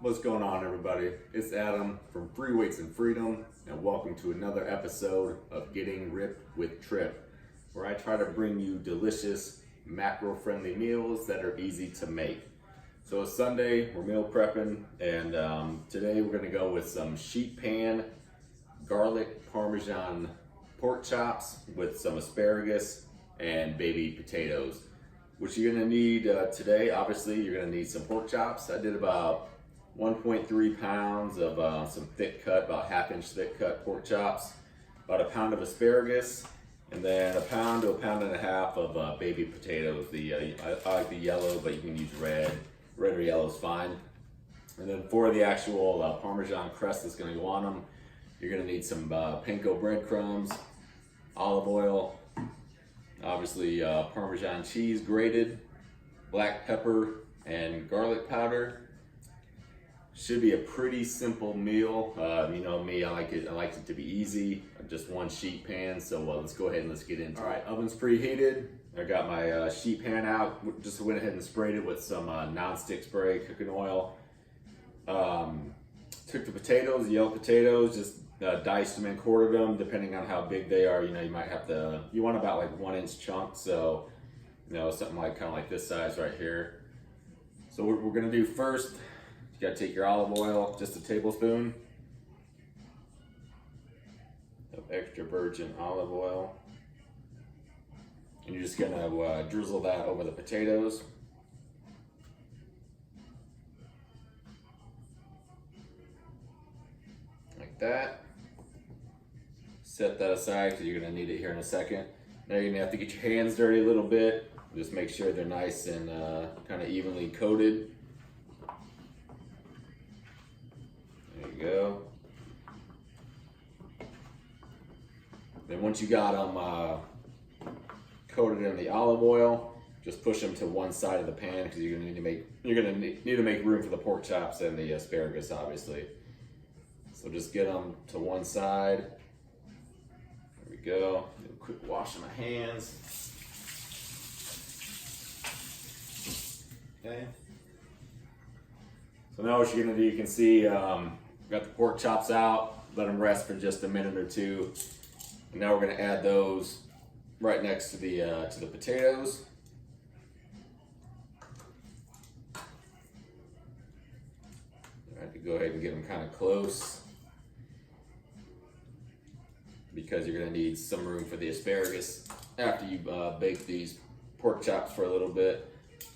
What's going on, everybody? It's Adam from Free Weights and Freedom, and welcome to another episode of Getting Ripped with Tripp, where I try to bring you delicious, macro-friendly meals that are easy to make. So it's Sunday, we're meal prepping, and today we're going to go with some sheet pan garlic Parmesan pork chops with some asparagus and baby potatoes. What you're going to need today, obviously, you're going to need some pork chops. I did about 1.3 pounds of some thick cut, about ½ inch thick cut pork chops, about a pound of asparagus, and then a pound to a pound and a half of baby potatoes. I like the yellow, but you can use red. Red or yellow is fine. And then for the actual Parmesan crust that's going to go on them, you're going to need some panko breadcrumbs, olive oil, obviously Parmesan cheese grated, black pepper, and garlic powder. Should be a pretty simple meal. You know me, I like it to be easy. Just one sheet pan, so let's go ahead and let's get into it. All right, oven's preheated. I got my sheet pan out. Just went ahead and sprayed it with some non-stick spray cooking oil. Took the potatoes, yellow potatoes, just diced them and quartered them, depending on how big they are. You know, you might have to, you want about like 1 inch chunks, so you know, something like kind of like this size right here. So what we're gonna do first, you gotta take your olive oil, just a tablespoon of extra virgin olive oil, and you're just gonna drizzle that over the potatoes. Like that. Set that aside because you're gonna need it here in a second. Now you're gonna have to get your hands dirty a little bit. Just make sure they're nice and kind of evenly coated. There you go. Then once you got them coated in the olive oil, just push them to one side of the pan because you're gonna need to make room for the pork chops and the asparagus, obviously. So just get them to one side. There we go. Do a quick wash of my hands. Okay. So now what you're gonna do, you can see, got the pork chops out. Let them rest for just a minute or two. And now we're gonna add those right next to the potatoes. I have to go ahead and get them kind of close, because you're gonna need some room for the asparagus after you bake these pork chops for a little bit.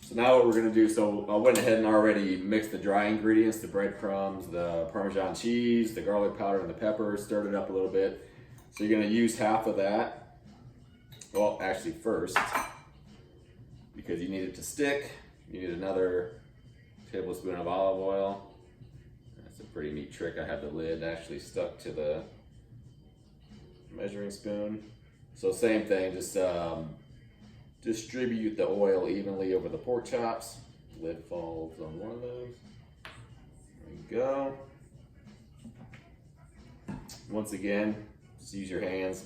So now what we're gonna do, so I went ahead and already mixed the dry ingredients, the breadcrumbs, the Parmesan cheese, the garlic powder, and the pepper, stirred it up a little bit. So you're gonna use half of that. Well, actually first, because you need it to stick, you need another tablespoon of olive oil. That's a pretty neat trick. I have the lid actually stuck to the measuring spoon. So same thing, just distribute the oil evenly over the pork chops. Lid falls on one of those. There you go. Once again, just use your hands.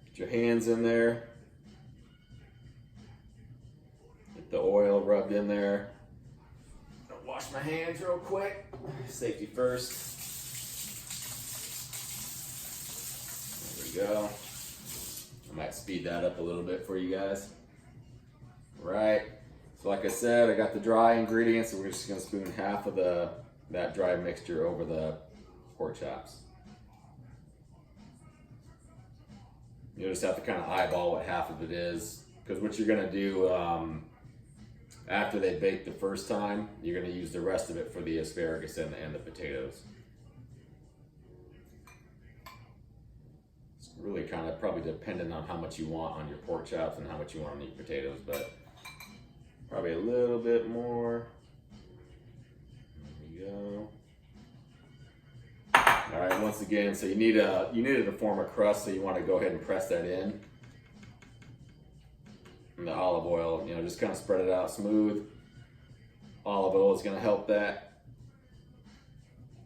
Get your hands in there. Get the oil rubbed in there. I'll wash my hands real quick. Safety first. There we go. I might speed that up a little bit for you guys. Right. So like I said, I got the dry ingredients, so we're just gonna spoon half of that dry mixture over the pork chops. You'll just have to kind of eyeball what half of it is, because what you're gonna do after they bake the first time, you're gonna use the rest of it for the asparagus and the potatoes. It's really kind of probably dependent on how much you want on your pork chops and how much you want on your potatoes, but probably a little bit more. There we go. All right, once again, so you need it to form a crust, so you want to go ahead and press that in. And the olive oil, you know, just kind of spread it out smooth. Olive oil is going to help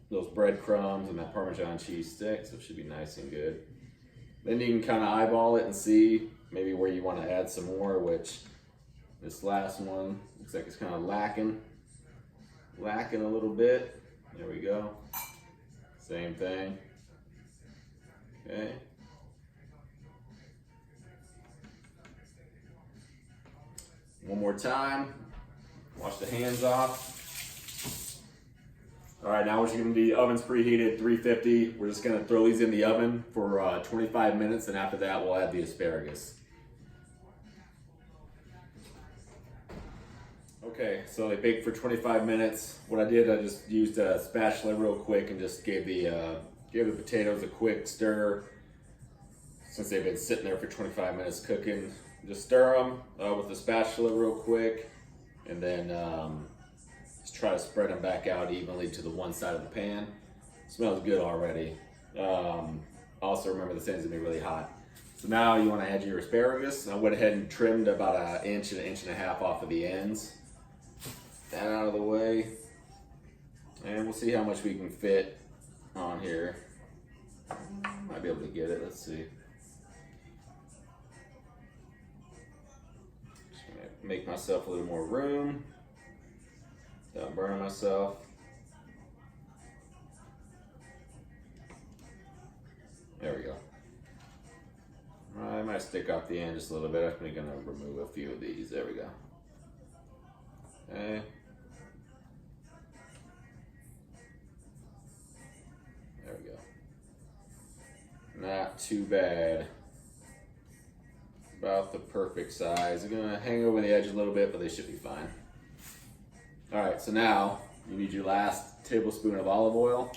those breadcrumbs and that Parmesan cheese stick, so it should be nice and good. Then you can kind of eyeball it and see maybe where you want to add some more, which this last one looks like it's kind of lacking. lacking a little bit. There we go. Same thing. Okay. One more time. Wash the hands off. All right, now what you're gonna do, the oven's preheated, 350. We're just gonna throw these in the oven for 25 minutes, and after that, we'll add the asparagus. Okay, so they baked for 25 minutes. What I did, I just used a spatula real quick and just gave the potatoes a quick stir. Since they've been sitting there for 25 minutes cooking, just stir them with the spatula real quick, and then just try to spread them back out evenly to the one side of the pan. Smells good already. Also remember this end's gonna be really hot. So now you want to add your asparagus. I went ahead and trimmed about an inch and a half off of the ends. That out of the way, and we'll see how much we can fit on here. Might be able to get it. Let's see. Just gonna make myself a little more room without burning myself. There we go. I might stick out the end just a little bit. I'm gonna remove a few of these. There we go. Okay. There we go. Not too bad. About the perfect size. They're gonna hang over the edge a little bit, but they should be fine. All right, so now you need your last tablespoon of olive oil.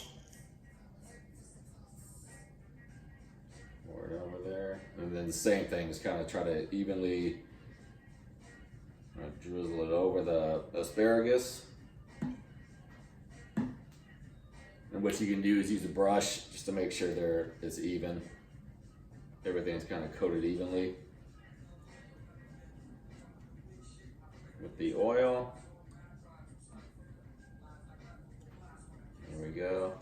Pour it over there. And then the same thing, just kind of try to evenly drizzle it over the asparagus. And what you can do is use a brush just to make sure it's even. Everything's kind of coated evenly with the oil. There we go.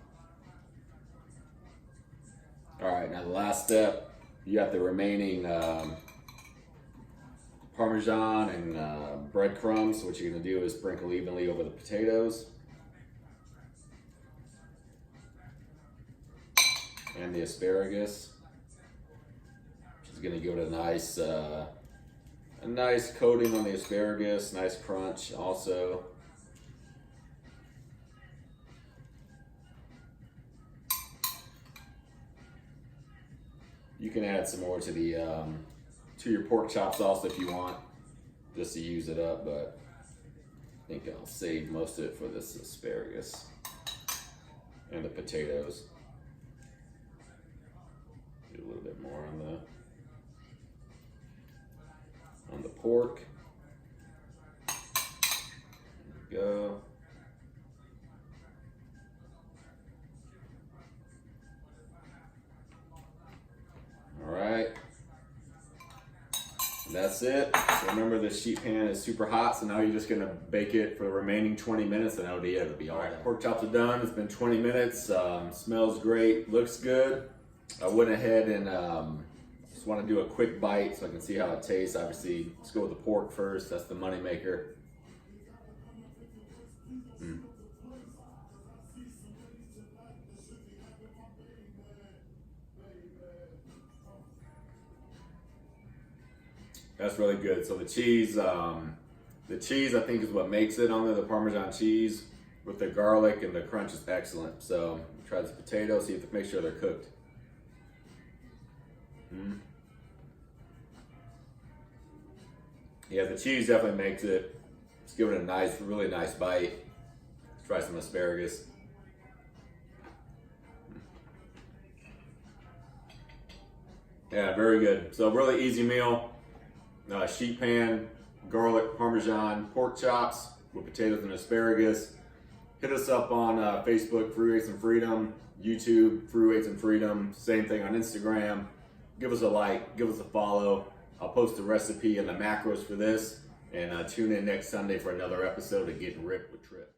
All right, now the last step, you got the remaining Parmesan and breadcrumbs. So what you're gonna do is sprinkle evenly over the potatoes and the asparagus, which is gonna give it a nice coating on the asparagus, nice crunch also. You can add some more to the to your pork chop sauce if you want, just to use it up, but I think I'll save most of it for this asparagus and the potatoes. Do a little bit more on the pork. There we go. All right. And that's it. So remember, this sheet pan is super hot, so now you're just gonna bake it for the remaining 20 minutes, and that'll be all right. Pork chops are done. It's been 20 minutes. Smells great. Looks good. I went ahead and just want to do a quick bite so I can see how it tastes. Obviously, let's go with the pork first. That's the money maker. That's really good. So the cheese I think is what makes it on there. The Parmesan cheese with the garlic and the crunch is excellent. So try this potato, make sure they're cooked. Yeah, the cheese definitely makes it. Let's give it a nice, really nice bite. Let's try some asparagus. Yeah, very good. So really easy meal. Sheet pan, garlic, Parmesan, pork chops with potatoes and asparagus. Hit us up on Facebook, Fruit and Freedom, YouTube, Fruit and Freedom. Same thing on Instagram. Give us a like, give us a follow. I'll post the recipe and the macros for this. And tune in next Sunday for another episode of Getting Ripped with Tripp.